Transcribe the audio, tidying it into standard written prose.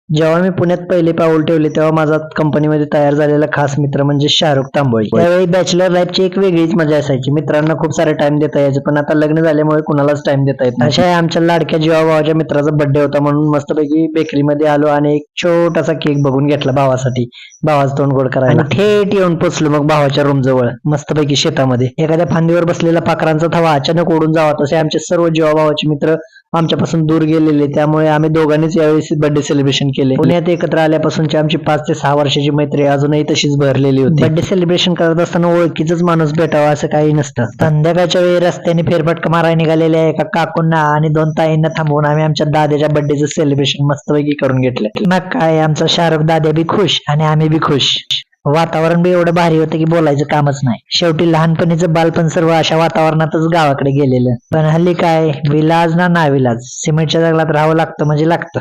जेव्हा मी पुण्यात पहिले पाऊल ठेवले तेव्हा माझा कंपनीमध्ये तयार झालेला खास मित्र म्हणजे शाहरुख तांबोळी. त्यावेळी बॅचलर लाईफची एक वेगळीच मजा असायची. मित्रांना खूप सारा टाइम देता यायचं, पण आता लग्न झाल्यामुळे कुणालाच टाइम देता येत नाही. अशा आमच्या लाडक्या जीवाभावाच्या मित्राचा बर्थडे होता म्हणून मस्तपैकी बेकरीमध्ये आलो आणि एक छोटासा केक बघून घेतला भावासाठी, भावाचं तोंड गोड करायला. आणि थेट येऊन पोचलो मग भावाच्या रूम जवळ मस्तपैकी शेतामध्ये. एखाद्या फांदीवर बसलेला पाखरांचा थवा अचानक ओढून जावा तसे आमचे सर्व जीवाभावाचे मित्र आमच्यापासून दूर गेलेले, त्यामुळे आम्ही दोघांनीच यावेळी बर्थडे सेलिब्रेशन केले. पुण्यात एकत्र आल्यापासूनची आमची 5 ते 6 वर्षाची मैत्री अजूनही तशीच भरलेली होती. बर्थडे सेलिब्रेशन करत असताना ओळखीचंच माणूस भेटावा असं काही नसतं. संध्याकाळच्या वेळी रस्त्याने फेरफटका मारायला निघालेल्या एका काकूंना आणि 2 ताईंना थांबवून आम्ही आमच्या दादाच्या बर्थडेचं सेलिब्रेशन मस्तपैकी करून घेतलं. मग काय, आमचा शाहरुख दादा बी खुश आणि आम्ही बी खुश. वातावरण बी एवढं भारी होतं की बोलायचं कामच नाही. शेवटी लहानपणीचं बालपण सर्व अशा वातावरणातच गावाकडे गेलेलं. पण हल्ली काय, विलाज ना नाविलाज, सिमेंटच्या जंगलात राहावं लागतं म्हणजे लागतं.